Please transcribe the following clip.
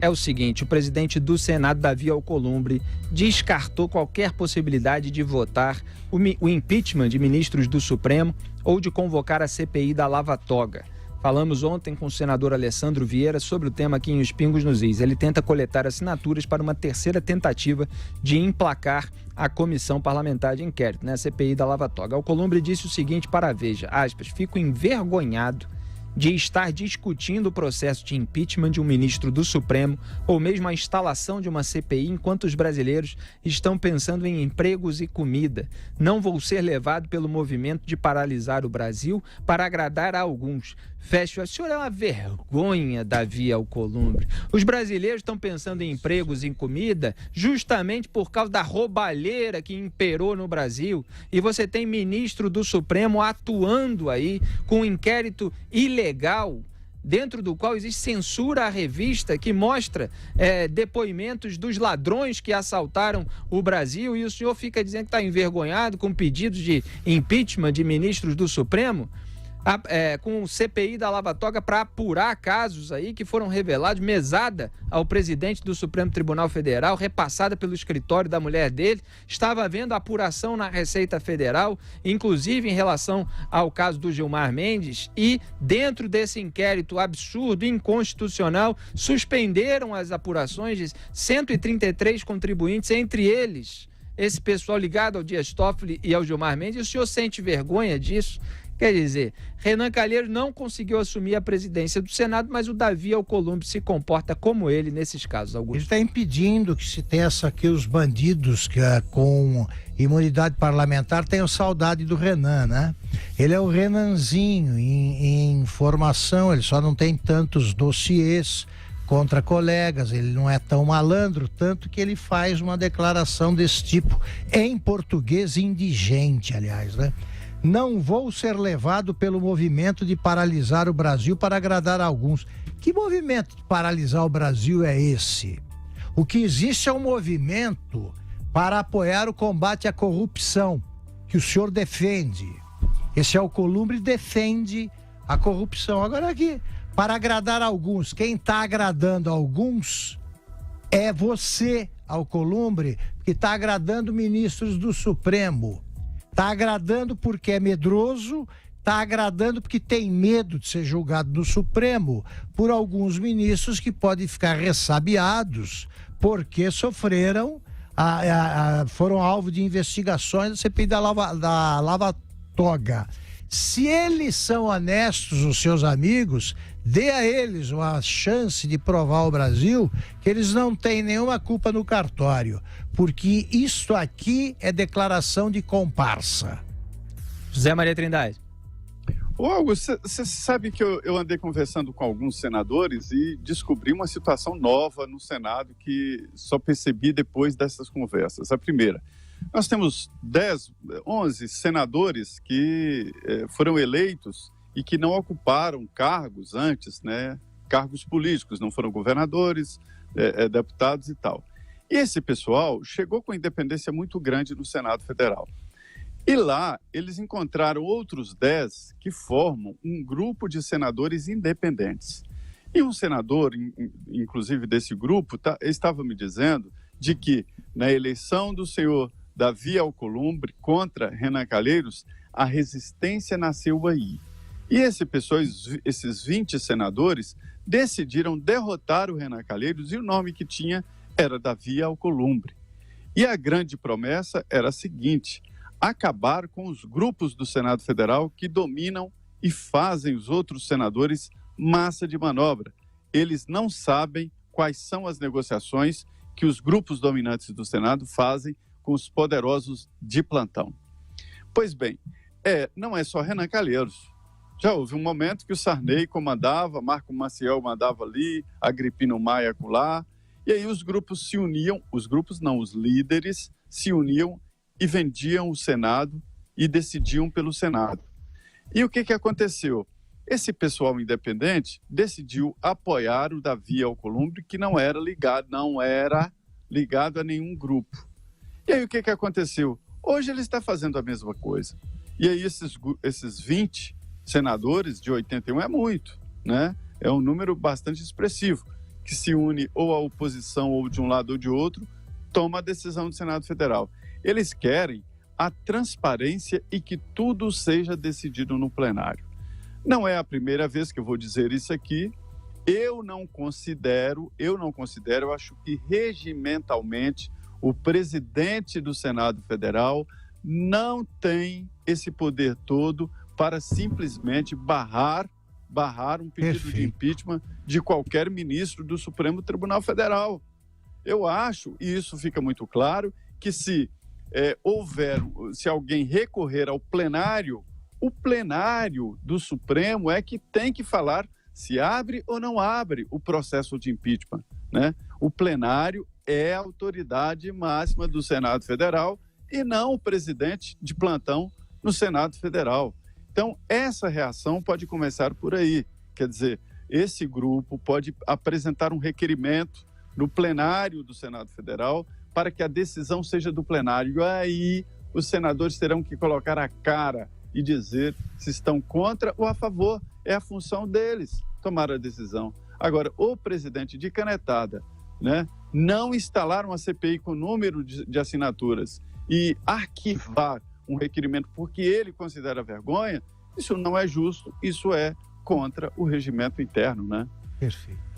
É o seguinte, o presidente do Senado, Davi Alcolumbre, descartou qualquer possibilidade de votar o impeachment de ministros do Supremo ou de convocar a CPI da Lava Toga. Falamos ontem com o senador Alessandro Vieira sobre o tema aqui em Os Pingos nos Is. Ele tenta coletar assinaturas para uma terceira tentativa de emplacar a comissão parlamentar de inquérito, né, a CPI da Lava Toga. Alcolumbre disse o seguinte para a Veja, aspas, fico envergonhado de estar discutindo o processo de impeachment de um ministro do Supremo ou mesmo a instalação de uma CPI enquanto os brasileiros estão pensando em empregos e comida. Não vou ser levado pelo movimento de paralisar o Brasil para agradar a alguns. Fecho. O senhor é uma vergonha, Davi Alcolumbre. Os brasileiros estão pensando em empregos e em comida justamente por causa da roubalheira que imperou no Brasil. E você tem ministro do Supremo atuando aí com um inquérito ilegal, dentro do qual existe censura à revista que mostra depoimentos dos ladrões que assaltaram o Brasil, e o senhor fica dizendo que está envergonhado com pedidos de impeachment de ministros do Supremo? Com o CPI da Lava Toga para apurar casos aí que foram revelados, mesada ao presidente do Supremo Tribunal Federal, repassada pelo escritório da mulher dele. Estava havendo apuração na Receita Federal, inclusive em relação ao caso do Gilmar Mendes, e dentro desse inquérito absurdo, inconstitucional, suspenderam as apurações de 133 contribuintes, entre eles esse pessoal ligado ao Dias Toffoli e ao Gilmar Mendes. E o senhor sente vergonha disso? Quer dizer, Renan Calheiros não conseguiu assumir a presidência do Senado, mas o Davi Alcolumbre se comporta como ele nesses casos, Augusto. Ele está impedindo que se tenha aqui os bandidos que com imunidade parlamentar tenham saudade do Renan, né? Ele é o Renanzinho em formação, ele só não tem tantos dossiês contra colegas, ele não é tão malandro, tanto que ele faz uma declaração desse tipo, em português indigente, aliás, né? Não vou ser levado pelo movimento de paralisar o Brasil para agradar a alguns. Que movimento de paralisar o Brasil é esse? O que existe é um movimento para apoiar o combate à corrupção, que o senhor defende. Esse Alcolumbre defende a corrupção. Agora aqui, para agradar a alguns, quem está agradando a alguns é você, Alcolumbre, que está agradando ministros do Supremo. Está agradando porque é medroso, está agradando porque tem medo de ser julgado no Supremo por alguns ministros que podem ficar ressabiados porque sofreram, foram alvo de investigações da CPI da Lava Toga. Se eles são honestos, os seus amigos, dê a eles uma chance de provar ao Brasil que eles não têm nenhuma culpa no cartório, porque isso aqui é declaração de comparsa. José Maria Trindade. Ô, Augusto, você sabe que eu andei conversando com alguns senadores e descobri uma situação nova no Senado que só percebi depois dessas conversas. A primeira, nós temos 11 senadores que foram eleitos e que não ocuparam cargos antes, né? Cargos políticos, não foram governadores, deputados e tal. E esse pessoal chegou com independência muito grande no Senado Federal. E lá eles encontraram outros 10 que formam um grupo de senadores independentes. E um senador, inclusive desse grupo, estava me dizendo de que na eleição do senhor Davi Alcolumbre contra Renan Calheiros, a resistência nasceu aí. E esses 20 senadores decidiram derrotar o Renan Calheiros e o nome que tinha era Davi Alcolumbre. E a grande promessa era a seguinte: acabar com os grupos do Senado Federal que dominam e fazem os outros senadores massa de manobra. Eles não sabem quais são as negociações que os grupos dominantes do Senado fazem com os poderosos de plantão. Pois bem, não é só Renan Calheiros. Já houve um momento que o Sarney comandava, Marco Maciel mandava ali, Agripino Maia acolá, e aí os grupos se uniam, os líderes se uniam e vendiam o Senado e decidiam pelo Senado. E o que aconteceu? Esse pessoal independente decidiu apoiar o Davi Alcolumbre, que não era ligado a nenhum grupo. E aí o que aconteceu? Hoje ele está fazendo a mesma coisa. E aí esses 20 senadores de 81 é muito, né? É um número bastante expressivo, que se une ou à oposição ou de um lado ou de outro, toma a decisão do Senado Federal. Eles querem a transparência e que tudo seja decidido no plenário. Não é a primeira vez que eu vou dizer isso aqui. Eu não considero, eu acho que regimentalmente o presidente do Senado Federal não tem esse poder todo para simplesmente barrar um pedido de impeachment de qualquer ministro do Supremo Tribunal Federal. Eu acho, e isso fica muito claro, que se alguém recorrer ao plenário, o plenário do Supremo é que tem que falar se abre ou não abre o processo de impeachment, né? O plenário é a autoridade máxima do Senado Federal e não o presidente de plantão no Senado Federal. Então, essa reação pode começar por aí. Quer dizer, esse grupo pode apresentar um requerimento no plenário do Senado Federal para que a decisão seja do plenário. Aí, os senadores terão que colocar a cara e dizer se estão contra ou a favor. É a função deles tomar a decisão. Agora, o presidente de canetada, né, não instalar uma CPI com número de assinaturas e arquivar um requerimento porque ele considera vergonha, isso não é justo, isso é contra o regimento interno, né? Perfeito.